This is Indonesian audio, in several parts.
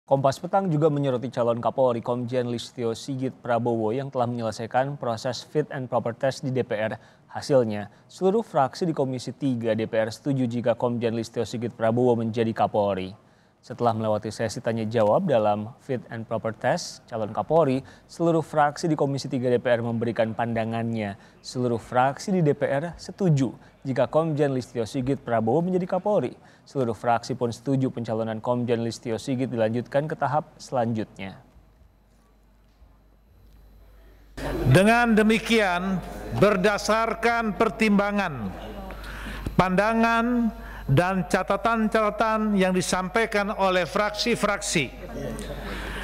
Kompas Petang juga menyoroti calon Kapolri Komjen Listio Sigit Prabowo yang telah menyelesaikan proses fit and proper test di DPR. Hasilnya, seluruh fraksi di Komisi 3 DPR setuju jika Komjen Listio Sigit Prabowo menjadi Kapolri. Setelah melewati sesi tanya jawab dalam fit and proper test calon Kapolri, seluruh fraksi di Komisi 3 DPR memberikan pandangannya. Seluruh fraksi di DPR setuju jika Komjen Listio Sigit Prabowo menjadi Kapolri. Seluruh fraksi pun setuju pencalonan Komjen Listio Sigit dilanjutkan ke tahap selanjutnya. Dengan demikian, berdasarkan pertimbangan, pandangan, dan catatan-catatan yang disampaikan oleh fraksi-fraksi,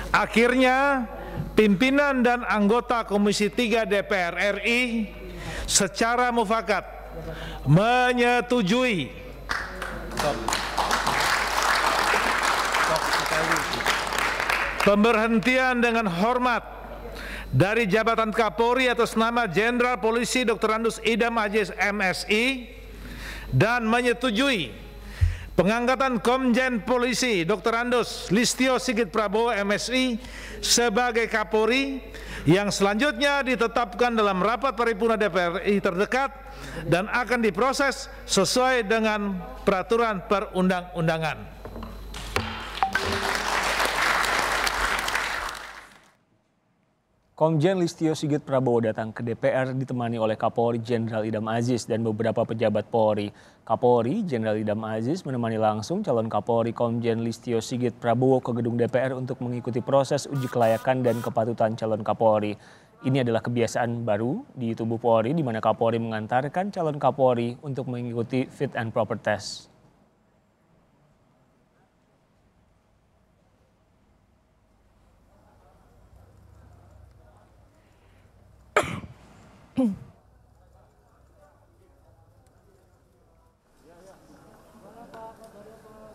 akhirnya pimpinan dan anggota Komisi 3 DPR RI secara mufakat menyetujui pemberhentian dengan hormat dari jabatan Kapolri atas nama Jenderal Polisi Dr. Andus Idam Aziz MSI dan menyetujui pengangkatan Komjen Polisi Dr. Andus Listio Sigit Prabowo MSI sebagai Kapolri yang selanjutnya ditetapkan dalam rapat paripurna DPR RI terdekat dan akan diproses sesuai dengan peraturan perundang-undangan. Komjen Listio Sigit Prabowo datang ke DPR ditemani oleh Kapolri Jenderal Idam Aziz dan beberapa pejabat Polri. Kapolri Jenderal Idam Aziz menemani langsung calon Kapolri Komjen Listio Sigit Prabowo ke gedung DPR untuk mengikuti proses uji kelayakan dan kepatutan calon Kapolri. Ini adalah kebiasaan baru di tubuh Polri di mana Kapolri mengantarkan calon Kapolri untuk mengikuti fit and proper test.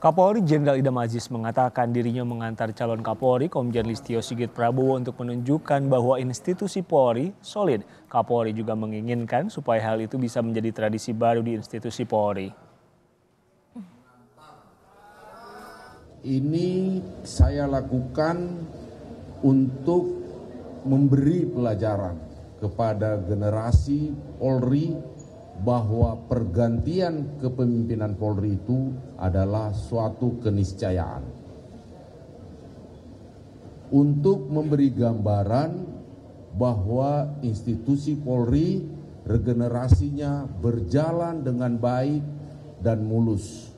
Kapolri Jenderal Idam Aziz mengatakan dirinya mengantar calon Kapolri Komjen Listio Sigit Prabowo untuk menunjukkan bahwa institusi Polri solid. Kapolri juga menginginkan supaya hal itu bisa menjadi tradisi baru di institusi Polri. Ini saya lakukan untuk memberi pelajaran kepada generasi Polri bahwa pergantian kepemimpinan Polri itu adalah suatu keniscayaan. Untuk memberi gambaran bahwa institusi Polri regenerasinya berjalan dengan baik dan mulus.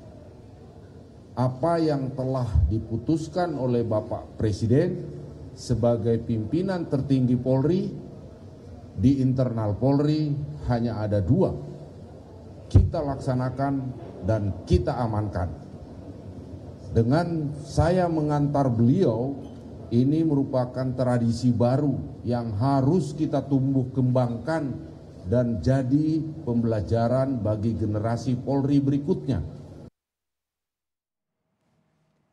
Apa yang telah diputuskan oleh Bapak Presiden sebagai pimpinan tertinggi Polri, di internal Polri hanya ada dua, kita laksanakan dan kita amankan. Dengan saya mengantar beliau, ini merupakan tradisi baru yang harus kita tumbuh kembangkan dan jadi pembelajaran bagi generasi Polri berikutnya.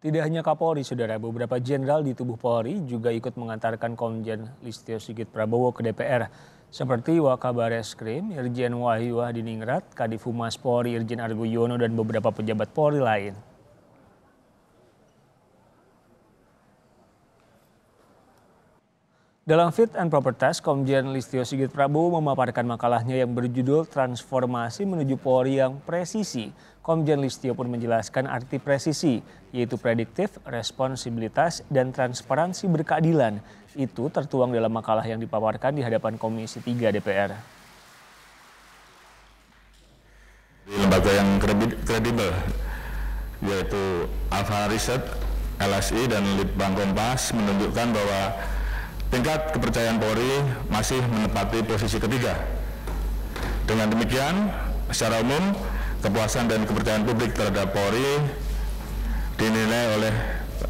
Tidak hanya Kapolri, saudara, beberapa jenderal di tubuh Polri juga ikut mengantarkan Komjen Listio Sigit Prabowo ke DPR. Seperti Wakabareskrim, Irjen Wahyu Hadiningrat, Kadif Humas Polri Irjen Argo Yono dan beberapa pejabat Polri lain. Dalam fit and proper test, Komjen Listio Sigit Prabowo memaparkan makalahnya yang berjudul Transformasi Menuju Polri yang Presisi. Komjen Listio pun menjelaskan arti presisi, yaitu prediktif, responsibilitas, dan transparansi berkeadilan. Itu tertuang dalam makalah yang dipaparkan di hadapan Komisi 3 DPR. Di lembaga yang kredibel, yaitu Alfa Riset, LSI, dan Litbang Kompas menunjukkan bahwa tingkat kepercayaan Polri masih menempati posisi ketiga. Dengan demikian, secara umum, kepuasan dan kepercayaan publik terhadap Polri dinilai oleh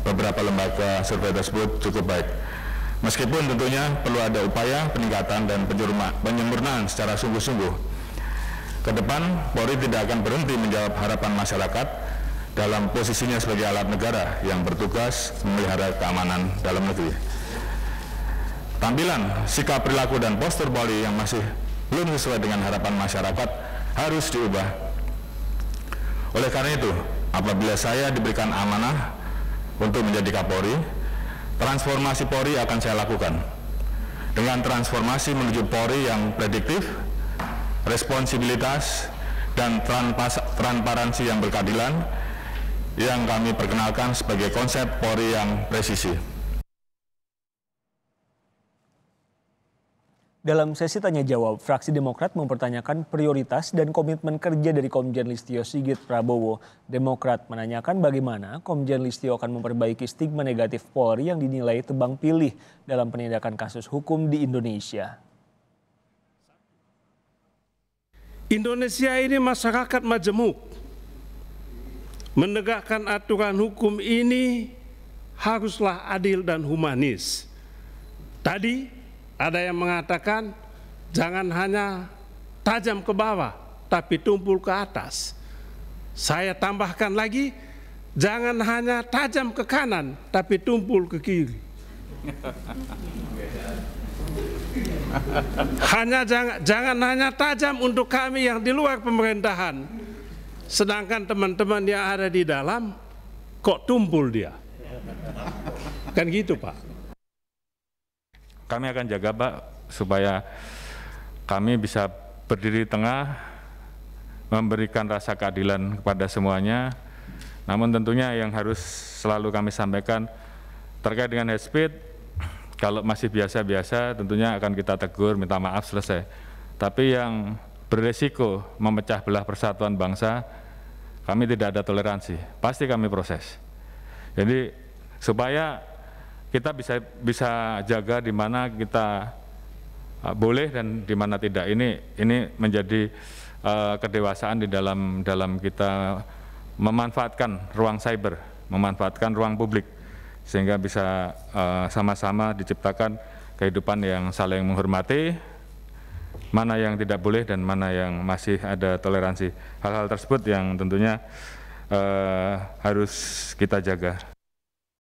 beberapa lembaga survei tersebut cukup baik. Meskipun tentunya perlu ada upaya peningkatan dan penyempurnaan secara sungguh-sungguh. Ke depan, Polri tidak akan berhenti menjawab harapan masyarakat dalam posisinya sebagai alat negara yang bertugas memelihara keamanan dalam negeri. Tampilan, sikap, perilaku, dan postur Polri yang masih belum sesuai dengan harapan masyarakat harus diubah. Oleh karena itu, apabila saya diberikan amanah untuk menjadi Kapolri, transformasi Polri akan saya lakukan. Dengan transformasi menuju Polri yang prediktif, responsibilitas, dan transparansi yang berkeadilan, yang kami perkenalkan sebagai konsep Polri yang presisi. Dalam sesi tanya-jawab, fraksi Demokrat mempertanyakan prioritas dan komitmen kerja dari Komjen Listio Sigit Prabowo. Demokrat menanyakan bagaimana Komjen Listio akan memperbaiki stigma negatif Polri yang dinilai tebang pilih dalam penindakan kasus hukum di Indonesia. Indonesia ini masyarakat majemuk. Menegakkan aturan hukum ini haruslah adil dan humanis. Tadi ada yang mengatakan jangan hanya tajam ke bawah, tapi tumpul ke atas. Saya tambahkan lagi, jangan hanya tajam ke kanan, tapi tumpul ke kiri. Jangan hanya tajam untuk kami yang di luar pemerintahan, sedangkan teman-teman yang ada di dalam kok tumpul dia. Kan gitu, Pak. Kami akan jaga, Pak, supaya kami bisa berdiri di tengah, memberikan rasa keadilan kepada semuanya. Namun tentunya yang harus selalu kami sampaikan terkait dengan hate speech, kalau masih biasa-biasa tentunya akan kita tegur, minta maaf, selesai. Tapi yang beresiko memecah belah persatuan bangsa, kami tidak ada toleransi, pasti kami proses. Jadi supaya kita bisa jaga di mana kita boleh dan di mana tidak. Ini menjadi kedewasaan di dalam kita memanfaatkan ruang cyber, memanfaatkan ruang publik, sehingga bisa sama-sama diciptakan kehidupan yang saling menghormati, mana yang tidak boleh dan mana yang masih ada toleransi. Hal-hal tersebut yang tentunya harus kita jaga.